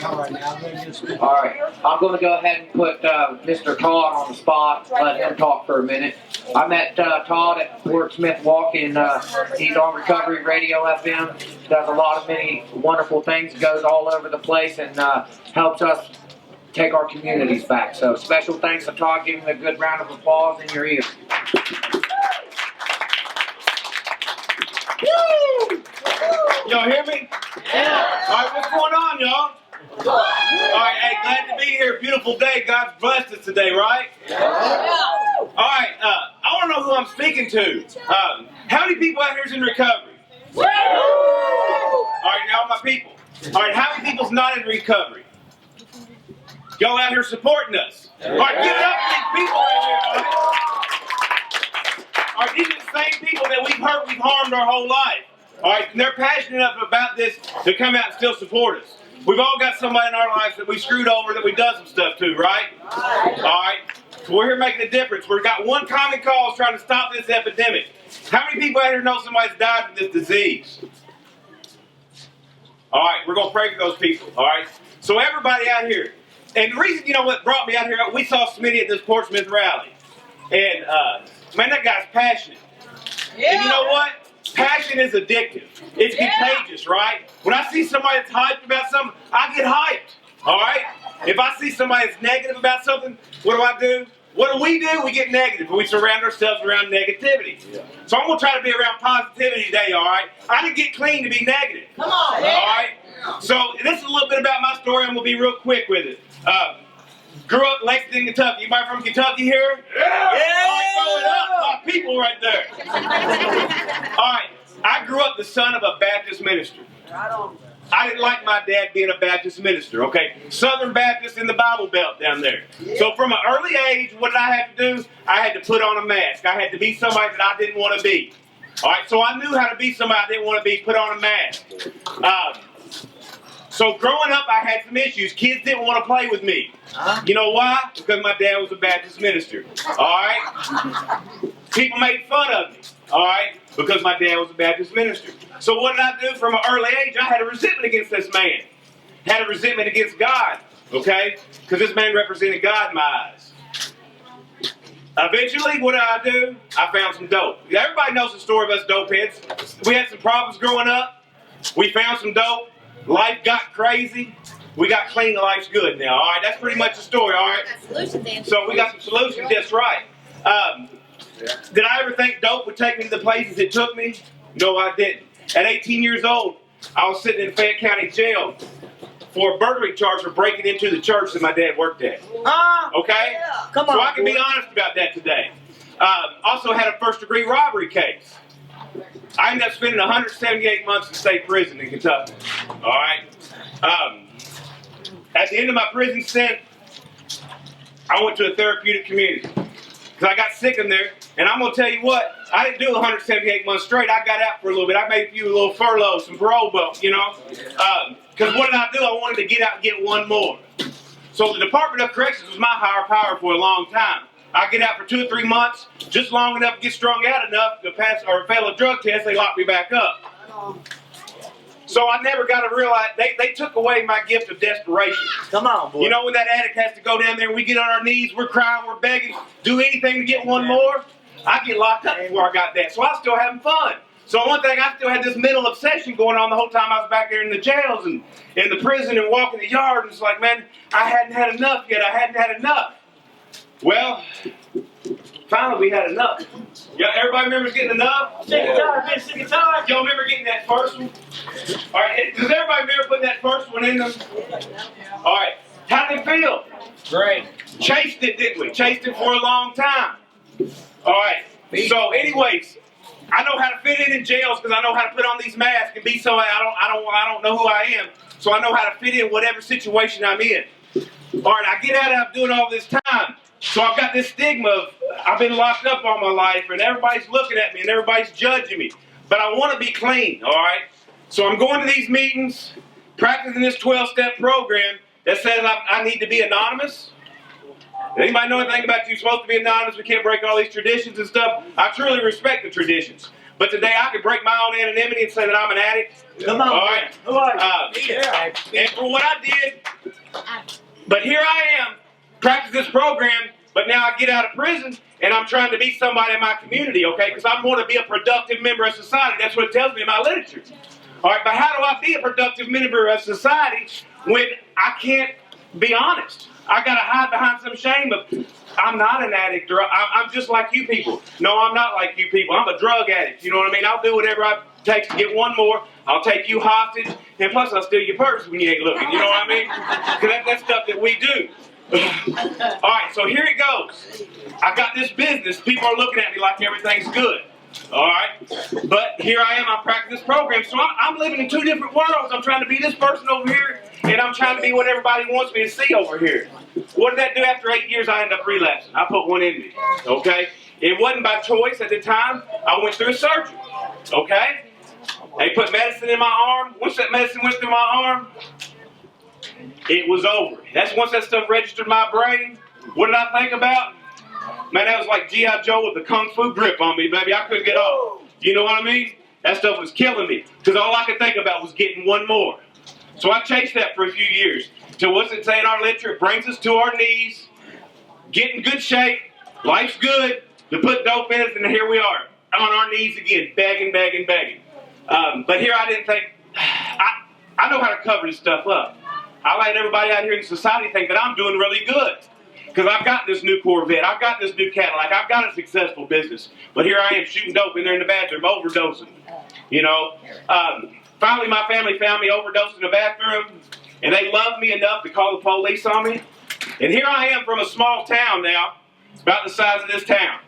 All right, I'm going to go ahead and put Mr. Todd on the spot, let him talk for a minute. I met Todd at Fort Smith Walk, and he's on Recovery Radio FM, does a lot of many wonderful things, goes all over the place, and helps us take our communities back. So special thanks to Todd. Give him a good round of applause in your ear. Woo! Y'all hear me? Yeah. All right, what's going on, y'all? All right, hey, glad to be here. Beautiful day. God's blessed us today, right? Yeah. All right, I want to know who I'm speaking to. How many people out here is in recovery? All right, now my people. All right, how many people's not in recovery? Y'all out here supporting us. All right, give it up for these people right here, buddy. All right, these are the same people that we've hurt, we've harmed our whole life. All right, and they're passionate enough about this to come out and still support us. We've all got somebody in our lives that we screwed over, that we've done some stuff to, right? All right, so we're here making a difference. We've got one common cause trying to stop this epidemic. How many people out here know somebody's died from this disease? All right, we're going to pray for those people, all right? So everybody out here, and the reason, you know what brought me out here, we saw Smitty at this Portsmouth rally. And, man, that guy's passionate. Yeah. And you know what? Passion is addictive. It's contagious, right? When I see somebody that's hyped about something, I get hyped, all right? If I see somebody that's negative about something, what do? What do? We get negative. We surround ourselves around negativity. Yeah. So I'm going to try to be around positivity today, all right? I didn't get clean to be negative. Come on, all right? So this is a little bit about my story. I'm going to be real quick with it. Grew up in Lexington, Kentucky. Anybody from Kentucky here? Yeah! All right, throw it up. My people right there. All right. I grew up the son of a Baptist minister. I didn't like my dad being a Baptist minister, okay? Southern Baptist in the Bible Belt down there. So from an early age, what did I have to do? I had to put on a mask. I had to be somebody that I didn't want to be. All right, so I knew how to be somebody I didn't want to be, put on a mask. So growing up, I had some issues. Kids didn't want to play with me. You know why? Because my dad was a Baptist minister. All right? People made fun of me. All right? Because my dad was a Baptist minister. So what did I do from an early age? I had a resentment against this man. Had a resentment against God. Okay? Because this man represented God in my eyes. Eventually, what did I do? I found some dope. Everybody knows the story of us dope heads. We had some problems growing up. We found some dope. Life got crazy. We got clean. Life's good now. All right, that's pretty much the story. All right. So we got some solutions. That's right. Did I ever think dope would take me to the places it took me? No, I didn't. At 18 years old, I was sitting in Fayette County Jail for a burglary charge for breaking into the church that my dad worked at. Okay? Come on, so I can be honest about that today. Also had a first-degree robbery case. I ended up spending 178 months in state prison in Kentucky. All right? At the end of my prison stint, I went to a therapeutic community. Because I got sick in there. And I'm going to tell you what, I didn't do 178 months straight. I got out for a little bit. I made a few little furloughs, some parole bumps, you know. Because what did I do? I wanted to get out and get one more. So the Department of Corrections was my higher power for a long time. I get out for 2 or 3 months, just long enough to get strung out enough to pass or fail a drug test, they locked me back up. So I never got to realize, they took away my gift of desperation. Come on, boy. You know when that addict has to go down there and we get on our knees, we're crying, we're begging, do anything to get one more? I get locked up before I got that. So I was still having fun. So one thing, I still had this mental obsession going on the whole time I was back there in the jails and in the prison and walking the yard. And it's like, man, I hadn't had enough yet. I hadn't had enough. Well, finally we had enough. Yeah, everybody remembers getting enough? Sick and tired, man, sick and tired. Y'all remember getting that first one? All right, does everybody remember putting that first one in them? All right, how did it feel? Great. Chased it, didn't we? Chased it for a long time. All right, so anyways, I know how to fit in jails because I know how to put on these masks and be somebody I don't know who I am. So I know how to fit in whatever situation I'm in. All right, I get out and I'm doing all this time. So I've got this stigma of I've been locked up all my life and everybody's looking at me and everybody's judging me. But I want to be clean, all right? So I'm going to these meetings, practicing this 12-step program that says I need to be anonymous. Anybody know anything about you're supposed to be anonymous? We can't break all these traditions and stuff. I truly respect the traditions. But today I could break my own anonymity and say that I'm an addict. Come on. All right. Who are you? And for what I did, but here I am, practice this program, but now I get out of prison and I'm trying to be somebody in my community, okay? Because I want to be a productive member of society. That's what it tells me in my literature. All right, but how do I be a productive member of society when I can't be honest? I got to hide behind some shame of, I'm not an addict, or I'm just like you people. No, I'm not like you people. I'm a drug addict. You know what I mean? I'll do whatever it takes to get one more. I'll take you hostage, and plus I'll steal your purse when you ain't looking. You know what I mean? Because that's stuff that we do. All right, so here it goes. I got this business. People are looking at me like everything's good. All right, but here I am. I'm practicing this program, so I'm living in two different worlds. I'm trying to be this person over here, and I'm trying to be what everybody wants me to see over here. What did that do? After 8 years, I ended up relapsing. I put one in me. Okay, it wasn't by choice at the time. I went through a surgery. Okay, they put medicine in my arm. Once that medicine went through my arm, it was over. That's once that stuff registered in my brain. What did I think about? Man, that was like G.I. Joe with the kung fu grip on me, baby. I couldn't get off. You know what I mean? That stuff was killing me. Because all I could think about was getting one more. So I chased that for a few years. Till what's it say in our literature? It brings us to our knees. Get in good shape. Life's good. To put dope in us, and here we are. On our knees again. Begging. But here I didn't think, I know how to cover this stuff up. I let everybody out here in society think that I'm doing really good. Because I've got this new Corvette, I've got this new Cadillac, I've got a successful business. But here I am shooting dope in there in the bathroom, overdosing. You know, finally my family found me overdosing in the bathroom, and they loved me enough to call the police on me. And here I am from a small town now, about the size of this town.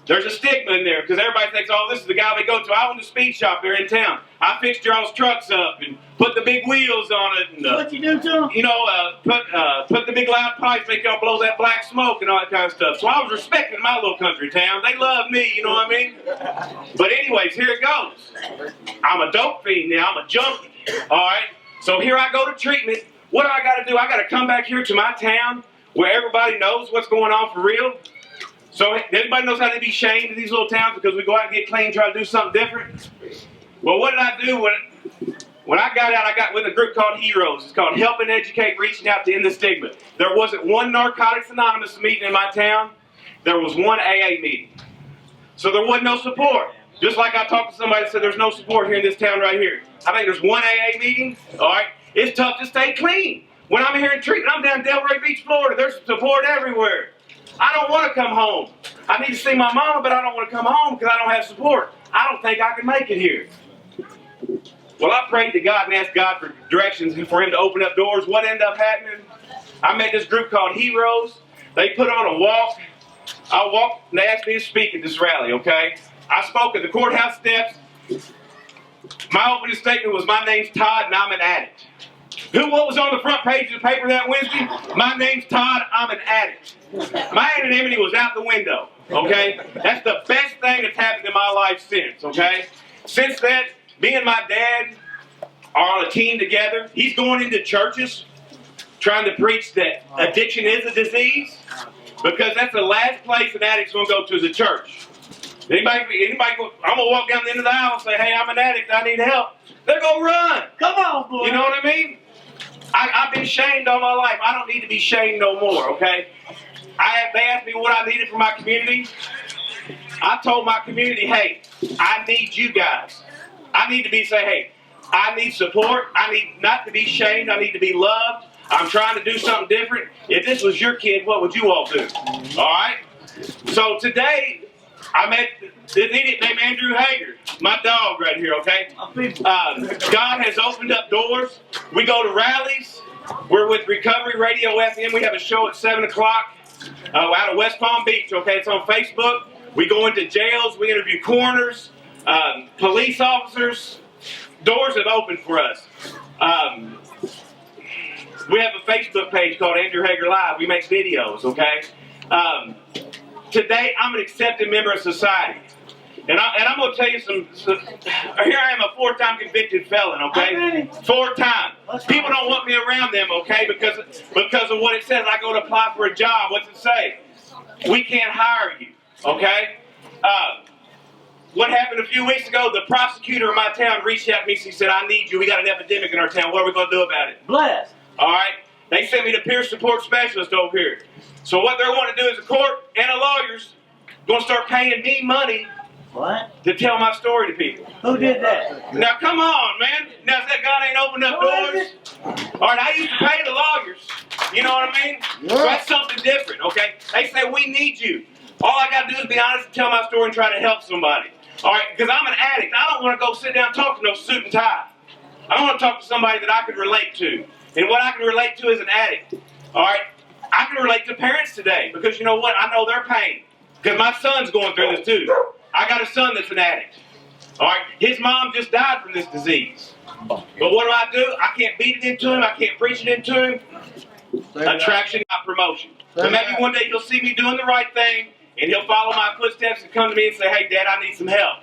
There's a stigma in there because everybody thinks, oh, this is the guy we go to. I own the speed shop there in town. I fixed y'all's trucks up and put the big wheels on it. And, What you do to them? you know, put the big loud pipes, make y'all blow that black smoke and all that kind of stuff. So I was respected in my little country town. They love me, you know what I mean? But anyways, here it goes. I'm a dope fiend now. I'm a junkie. All right? So here I go to treatment. What do I got to do? I got to come back here to my town where everybody knows what's going on for real. So everybody knows how to be shamed in these little towns because we go out and get clean, try to do something different. Well, what did I do when I got out? I got with a group called Heroes. It's called Helping Educate, Reaching Out to End the Stigma. There wasn't one Narcotics Anonymous meeting in my town. There was one AA meeting. So there wasn't no support. Just like I talked to somebody that said there's no support here in this town right here. I think there's one AA meeting. All right, it's tough to stay clean. When I'm here in treatment, I'm down in Delray Beach, Florida. There's support everywhere. I don't want to come home. I need to see my mama, but I don't want to come home because I don't have support. I don't think I can make it here. Well, I prayed to God and asked God for directions and for Him to open up doors. What ended up happening? I met this group called Heroes. They put on a walk. I walked, and they asked me to speak at this rally, okay? I spoke at the courthouse steps. My opening statement was, my name's Todd, and I'm an addict. What was on the front page of the paper that Wednesday? My name's Todd, I'm an addict. My anonymity was out the window, okay? That's the best thing that's happened in my life since, okay? Since then, me and my dad are on a team together. He's going into churches trying to preach that addiction is a disease because that's the last place an addict's going to go to is a church. Anybody, I'm going to walk down the end of the aisle and say, hey, I'm an addict, I need help. They're going to run. Come on, boy. You know what I mean? I've been shamed all my life. I don't need to be shamed no more, okay? They asked me what I needed for my community. I told my community, hey, I need you guys. I need to say, hey, I need support. I need not to be shamed. I need to be loved. I'm trying to do something different. If this was your kid, what would you all do? All right? So today, I met this idiot named Andrew Hager, my dog right here, okay? God has opened up doors. We go to rallies. We're with Recovery Radio FM. We have a show at 7 o'clock out of West Palm Beach, okay? It's on Facebook. We go into jails. We interview coroners, police officers. Doors have opened for us. We have a Facebook page called Andrew Hager Live. We make videos, okay? Today, I'm an accepted member of society. And I'm going to tell you here I am, a 4-time convicted felon, okay? 4 times. People don't want me around them, okay? Because of what it says. I go to apply for a job. What's it say? We can't hire you, okay? what happened a few weeks ago, the prosecutor in my town reached out to me. She said, I need you. We got an epidemic in our town. What are we going to do about it? Bless. All right. They sent me the peer support specialist over here. So what they're wanting to do is the court and the lawyers going to start paying me money What? to tell my story to people. Who did that? Now, come on, man. Now, that God ain't opened up doors. All right, I used to pay the lawyers. You know what I mean? So that's something different, okay? They say, we need you. All I got to do is be honest and tell my story and try to help somebody. All right, because I'm an addict. I don't want to go sit down and talk to no suit and tie. I want to talk to somebody that I can relate to. And what I can relate to is an addict. All right? I can relate to parents today because you know what? I know their pain. Because my son's going through this too. I got a son that's an addict. All right? His mom just died from this disease. But what do? I can't beat it into him. I can't preach it into him. Attraction, not promotion. But maybe one day he'll see me doing the right thing and he'll follow my footsteps and come to me and say, hey, Dad, I need some help.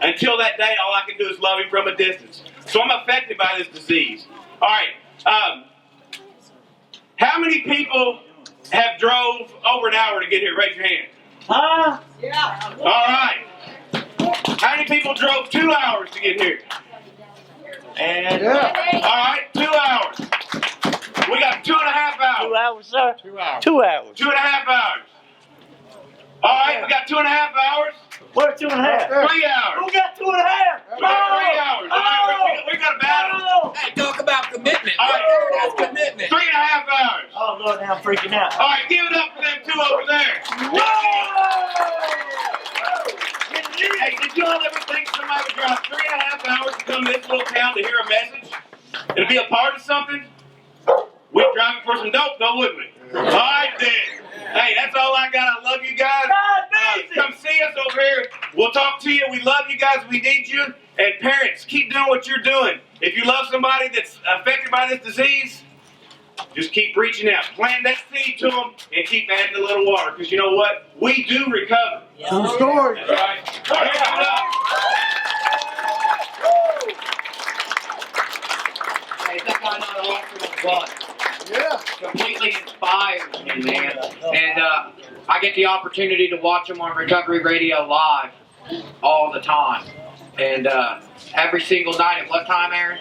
Until that day, all I can do is love him from a distance. So I'm affected by this disease. All right. How many people have drove over an hour to get here? Raise your hand. Huh? Yeah. All right. How many people drove 2 hours to get here? And All right, 2 hours. We got 2.5 hours. 2 hours, sir? 2 hours. 2 hours. 2.5 hours. All right, we got 2.5 hours. What, 2.5? 3 hours. Who got 2.5? We got 3 hours. All right, we got a battle. Hey, talk about commitment. All right. That's commitment. 3.5 hours. Oh, Lord, now I'm freaking out. All right, give it up for them two over there. Hey, did you all ever think somebody would drive 3.5 hours to come to this little town to hear a message? And to be a part of something? We'd drive it for some dope, though, wouldn't we? All right, then. Hey, that's all I got. I love you guys. Come see us over here. We'll talk to you. We love you guys. We need you. And parents, keep doing what you're doing. If you love somebody that's affected by this disease, just keep reaching out. Plant that seed to them and keep adding a little water. Because you know what? We do recover. True story. All right. All right, give it up. Hey, that guy not awesome but Yeah. completely inspires me, man. And I get the opportunity to watch him on Recovery Radio Live all the time. And every single night at what time, Aaron?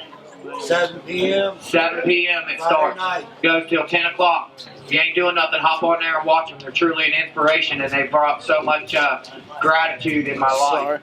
7 p.m. 7 p.m. it Friday starts. night. Goes till 10 o'clock. If you ain't doing nothing, hop on there and watch them. They're truly an inspiration, and they brought so much gratitude in my life.